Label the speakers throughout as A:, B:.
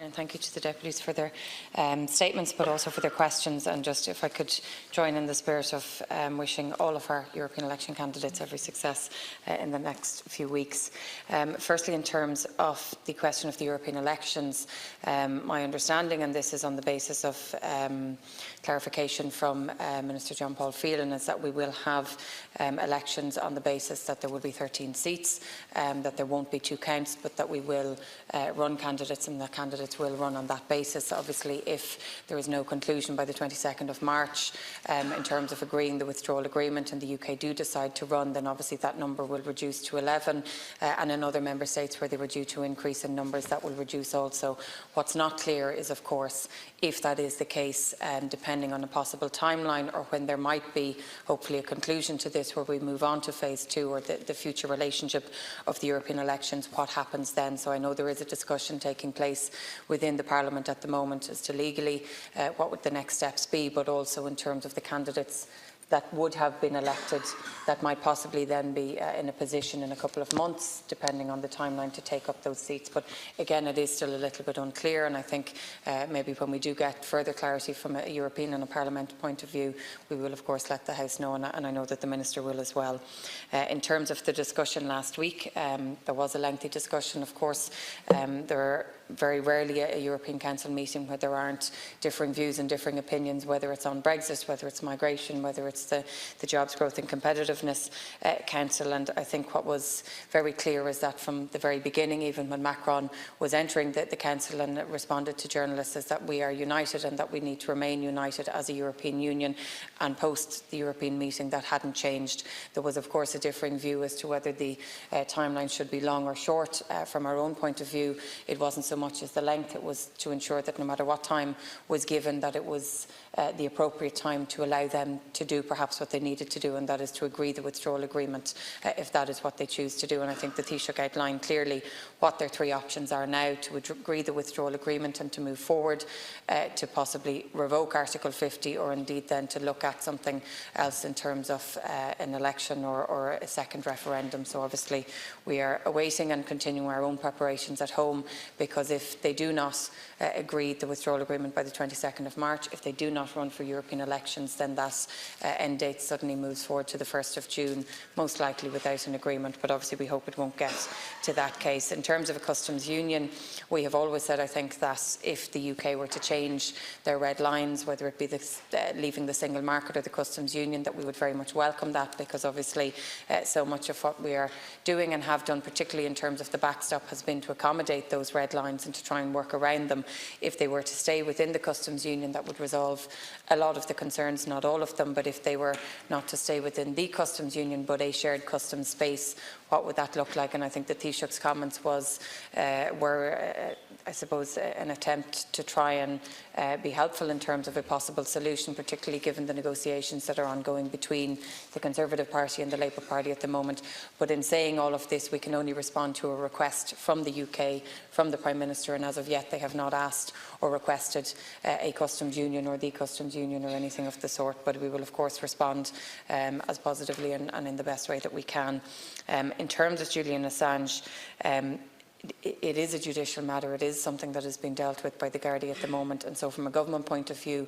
A: And thank you to the deputies for their statements, but also for their questions. And just if I could join in the spirit of wishing all of our European election candidates every success in the next few weeks. Firstly, in terms of the question of the European elections, my understanding, and this is on the basis of clarification from Minister John Paul Phelan, is that we will have elections on the basis that there will be 13 seats, that there won't be 2 counts, but that we will run candidates and that candidates will run on that basis. Obviously, if there is no conclusion by the 22nd of March in terms of agreeing the withdrawal agreement and the UK do decide to run, then obviously that number will reduce to 11, and in other member states where they were due to increase in numbers, that will reduce also. What's not clear is, of course, if that is the case, depending on a possible timeline or when there might be hopefully a conclusion to this where we move on to phase 2 or the future relationship of the European elections, what happens then? So I know there is a discussion taking place within the Parliament at the moment as to legally what would the next steps be, but also in terms of the candidates that would have been elected that might possibly then be in a position in a couple of months, depending on the timeline, to take up those seats. But again, it is still a little bit unclear, and I think maybe when we do get further clarity from a European and a Parliament point of view, we will of course let the House know, and I know that the Minister will as well. In terms of the discussion last week, there was a lengthy discussion, of course. There are very rarely a European Council meeting where there aren't differing views and differing opinions, whether it's on Brexit, whether it's migration, whether it's the Jobs Growth and Competitiveness Council. And I think what was very clear is that from the very beginning, even when Macron was entering the Council and responded to journalists, is that we are united and that we need to remain united as a European Union. And post the European meeting, that hadn't changed. There was, of course, a differing view as to whether the timeline should be long or short. From our own point of view, it wasn't so much as the length, it was to ensure that no matter what time was given, that it was the appropriate time to allow them to do perhaps what they needed to do, and that is to agree the withdrawal agreement if that is what they choose to do. And I think the Taoiseach outlined clearly what their 3 options are now: to agree the withdrawal agreement and to move forward, to possibly revoke Article 50, or indeed then to look at something else in terms of an election or a second referendum. So obviously we are awaiting and continuing our own preparations at home, because if they do not agree the withdrawal agreement by the 22nd of March, if they do not run for European elections, then that end date suddenly moves forward to the 1st of June, most likely without an agreement. But obviously we hope it won't get to that case. In terms of a customs union, we have always said, I think, that if the UK were to change their red lines, whether it be leaving the single market or the customs union, that we would very much welcome that, because obviously so much of what we are doing and have done, particularly in terms of the backstop, has been to accommodate those red lines and to try and work around them. If they were to stay within the customs union, that would resolve a lot of the concerns, not all of them. But if they were not to stay within the customs union but a shared customs space, what would that look like? And I think the Taoiseach's comments were I suppose, an attempt to try and be helpful in terms of a possible solution, particularly given the negotiations that are ongoing between the Conservative Party and the Labour Party at the moment. But in saying all of this, we can only respond to a request from the UK, from the Prime Minister, and as of yet they have not asked or requested a customs union or the customs union or anything of the sort. But we will of course respond as positively and in the best way that we can. In terms of Julian Assange, it is a judicial matter. It is something that is being dealt with by the Gardaí at the moment, and so from a government point of view,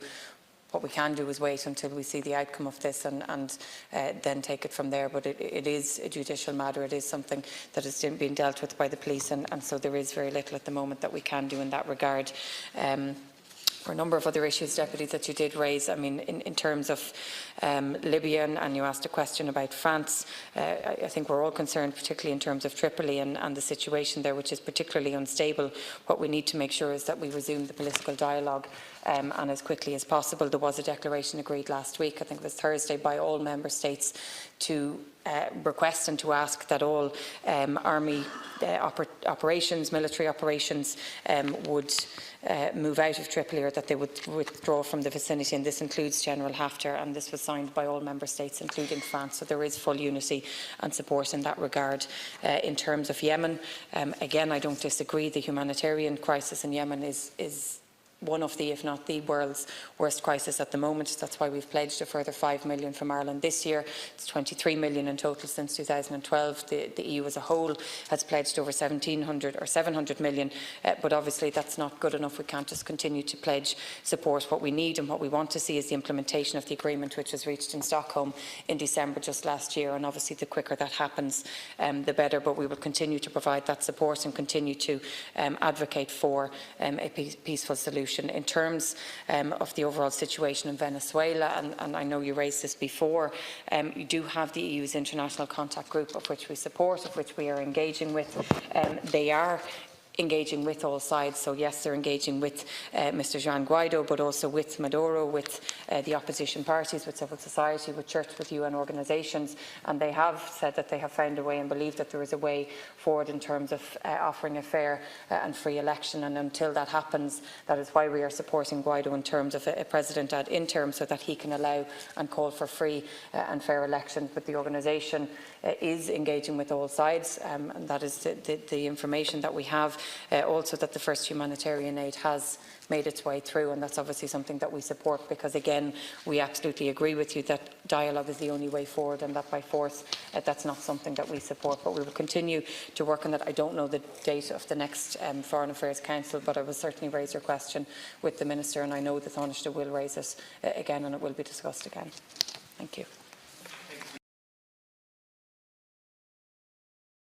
A: what we can do is wait until we see the outcome of this and then take it from there. But it is a judicial matter. It is something that is being dealt with by the police, and so there is very little at the moment that we can do in that regard. For a number of other issues, Deputy, that you did raise, I mean, in terms of Libya, and you asked a question about France, I think we're all concerned, particularly in terms of Tripoli and the situation there, which is particularly unstable. What we need to make sure is that we resume the political dialogue and as quickly as possible. There was a declaration agreed last week, I think it was Thursday, by all member states to request and to ask that all army operations, military operations would move out of Tripoli, or that they would withdraw from the vicinity, and this includes General Haftar, and this was signed by all member states, including France. So there is full unity and support in that regard. In terms of Yemen, again, I don't disagree. The humanitarian crisis in Yemen is one of the, if not the world's worst crisis at the moment. That's why we've pledged a further 5 million from Ireland this year. It's 23 million in total since 2012. The EU as a whole has pledged over 1,700 or 700 million, but obviously that's not good enough. We can't just continue to pledge support. What we need and what we want to see is the implementation of the agreement which was reached in Stockholm in December just last year, and obviously the quicker that happens, the better. But we will continue to provide that support and continue to advocate for a peaceful solution. In terms of the overall situation in Venezuela, and I know you raised this before, you do have the EU's international contact group, of which we support, of which we are engaging with. They are engaging with all sides. So yes, they're engaging with Mr. Juan Guaido, but also with Maduro, with the opposition parties, with civil society, with church, with UN organisations, and they have said that they have found a way and believe that there is a way forward in terms of offering a fair and free election. And until that happens, that is why we are supporting Guaido in terms of a president ad interim, so that he can allow and call for free and fair elections. But the organisation is engaging with all sides, and that is the information that we have. Also that the first humanitarian aid has made its way through, and that's obviously something that we support, because again we absolutely agree with you that dialogue is the only way forward, and that by force that's not something that we support. But we will continue to work on that. I don't know the date of the next Foreign Affairs Council, but I will certainly raise your question with the Minister, and I know the Taoiseach will raise it again and it will be discussed again. Thank you.